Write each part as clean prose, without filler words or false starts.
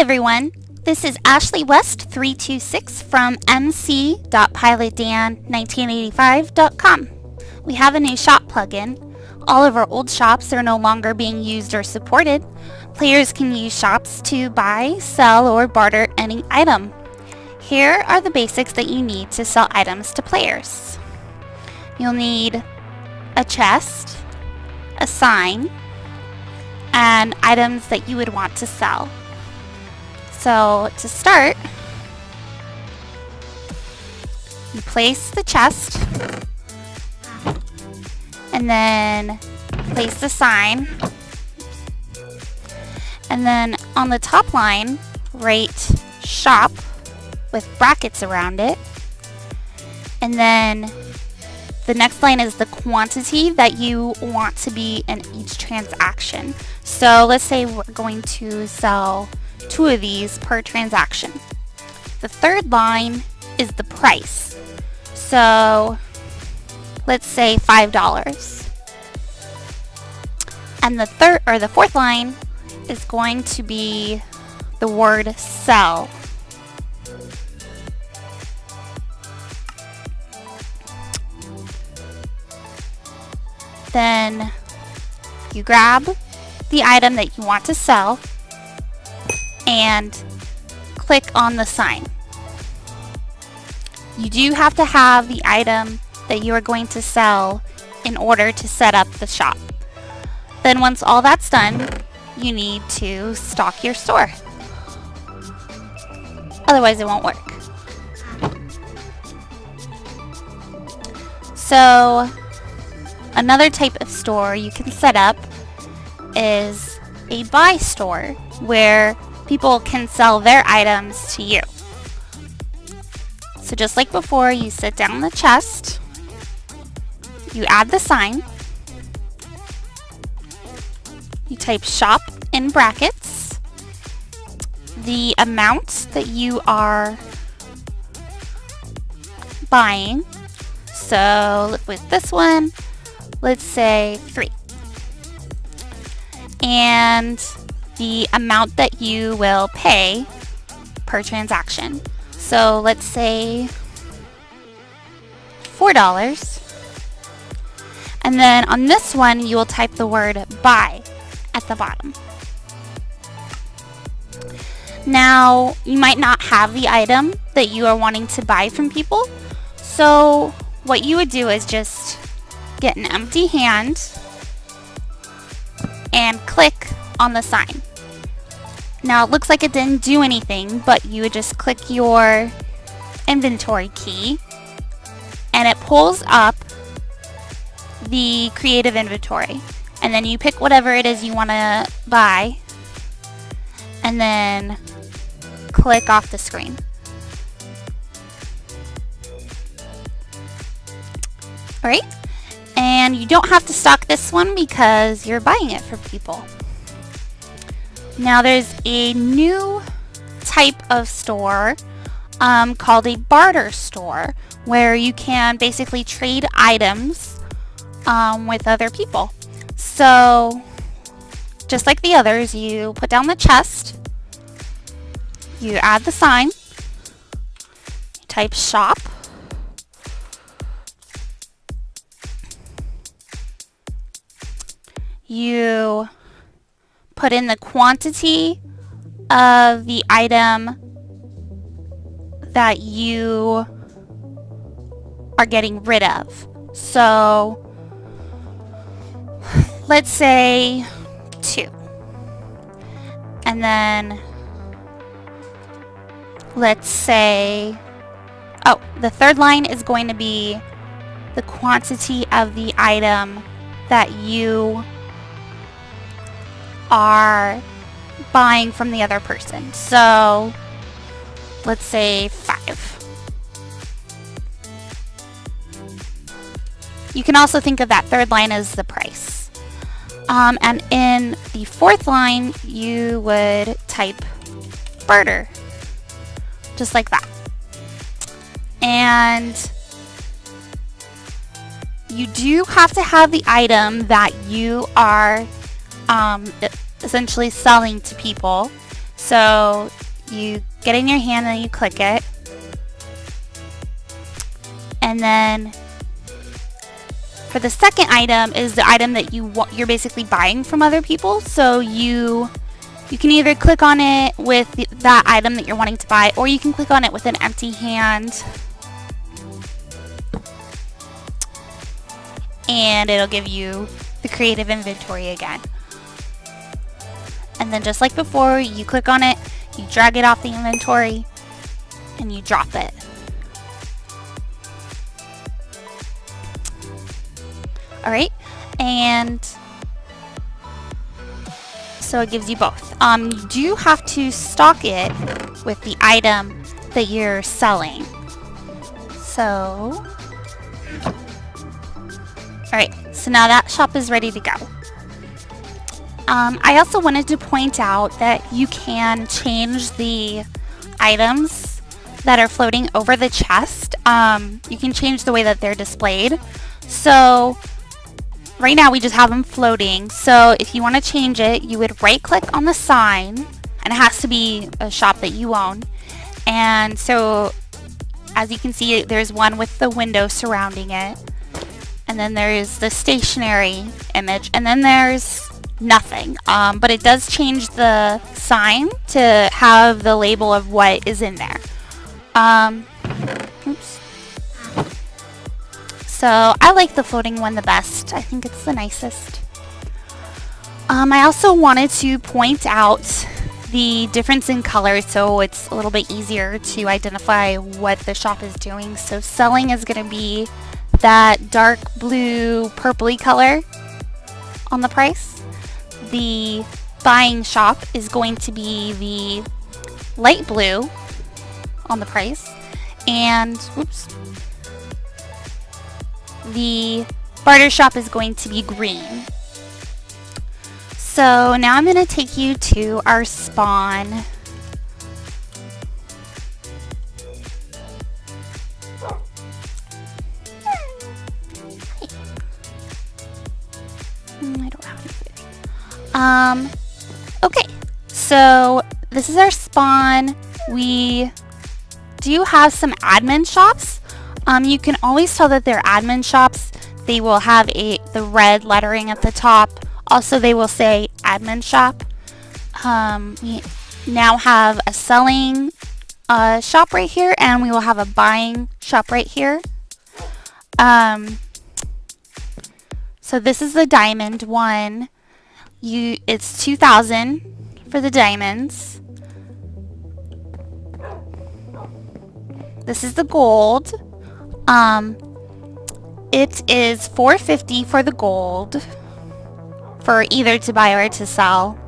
everyone, this is Ashley West 326 from mc.pilotdan1985.com. We have a new shop plugin. All of our old shops are no longer being used or supported. Players can use shops to buy, sell, or barter any item. Here are the basics that you need to sell items to players. You'll need a chest, a sign, and items that you would want to sell. So to start, you place the chest and then place the sign, and then on the top line write shop with brackets around it, and then the next line is the quantity that you want to be in each transaction. So let's say we're going to sell 2 of these per transaction. The third line is the price. So let's say $5. And the fourth line is going to be the word sell. Then you grab the item that you want to sell and click on the sign. You do have to have the item that you are going to sell in order to set up the shop. Then once all that's done, you need to stock your store. Otherwise it won't work. So another type of store you can set up is a buy store where people can sell their items to you. So just like before, you sit down the chest, you add the sign, you type shop in brackets, the amount that you are buying. So with this one, let's say 3. And the amount that you will pay per transaction. So let's say $4. And then on this one, you will type the word buy at the bottom. Now, you might not have the item that you are wanting to buy from people. So what you would do is just get an empty hand and click on the sign. Now it looks like it didn't do anything, but you would just click your inventory key and it pulls up the creative inventory, and then you pick whatever it is you want to buy and then click off the screen. Alright, and you don't have to stock this one because you're buying it for people. Now there's a new type of store called a barter store where you can basically trade items with other people. So just like the others, you put down the chest, you add the sign, you type shop, you put in the quantity of the item that you are getting rid of. So let's say 2. And then let's say, the third line is going to be the quantity of the item that you are buying from the other person. So let's say 5. You can also think of that third line as the price. And in the fourth line, you would type barter, just like that. And you do have to have the item that you are essentially selling to people. So You get in your hand and you click it. And then for the second item is the item that you're basically buying from other people. So you can either click on it with that item that you're wanting to buy, or you can click on it with an empty hand. And it'll give you the creative inventory again. And then just like before, you click on it, you drag it off the inventory, and you drop it. Alright, and so it gives you both. You do have to stock it with the item that you're selling. So, alright, so now that shop is ready to go. I also wanted to point out that you can change the items that are floating over the chest. You can change the way that they're displayed. So right now we just have them floating. So if you want to change it, you would right click on the sign, and it has to be a shop that you own. And so as you can see, there's one with the window surrounding it. And then there's the stationary image, and then there's nothing. But it does change the sign to have the label of what is in there. Oops. So I like the floating one the best. I think it's the nicest. I also wanted to point out the difference in color so it's a little bit easier to identify what the shop is doing. So selling is going to be that dark blue purpley color on the price. The buying shop is going to be the light blue on the price, and oops, the barter shop is going to be green. So now I'm going to take you to our spawn. I don't have any food. Okay, so this is our spawn. We do have some admin shops. You can always tell that they're admin shops. They will have the red lettering at the top. Also, they will say admin shop. We now have a selling shop right here, and we will have a buying shop right here. So this is the diamond one. It's 2,000 for the diamonds. This is the gold. It is 450 for the gold, for either to buy or to sell.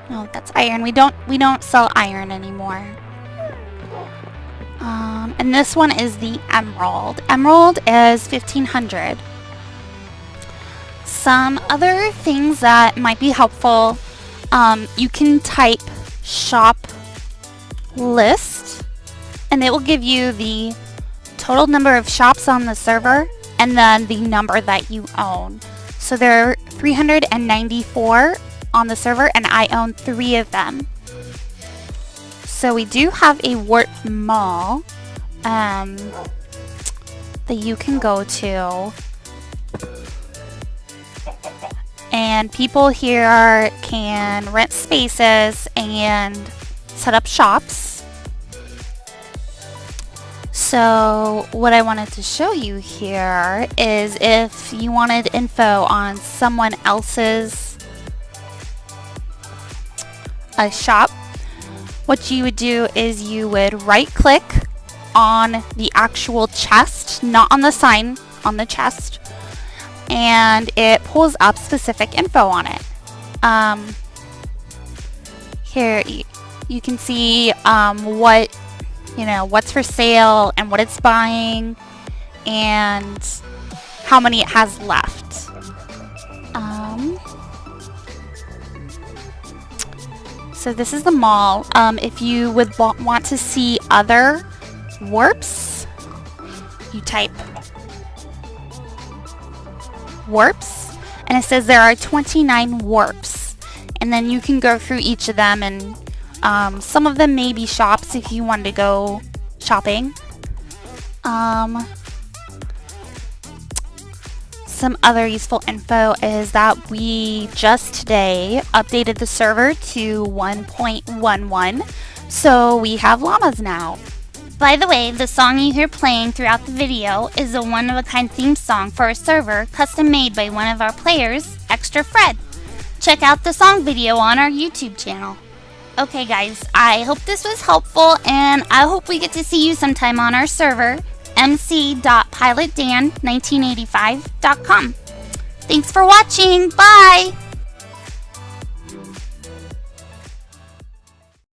No, that's iron. We don't sell iron anymore. And this one is the emerald. Emerald is 1,500. Some other things that might be helpful. You can type shop list, and it will give you the total number of shops on the server and then the number that you own. So there are 394 on the server, and I own 3 of them. So we do have a warp mall that you can go to, and people here can rent spaces and set up shops. So what I wanted to show you here is if you wanted info on someone else's shop, what you would do is you would right click on the actual chest, not on the sign, on the chest, and it pulls up specific info on it. Here you can see what's for sale and what it's buying and how many it has left. So this is the mall. If you would want to see other warps, you type warps, and it says there are 29 warps, and then you can go through each of them, and some of them may be shops if you wanted to go shopping. Some other useful info is that we just today updated the server to 1.11, so we have llamas now. By the way, the song you hear playing throughout the video is a one-of-a-kind theme song for a server custom made by one of our players, extrafred. Check out the song video on our YouTube channel. Okay guys, I hope this was helpful, and I hope we get to see you sometime on our server, mc.pilotdan1985.com. Thanks for watching. Bye!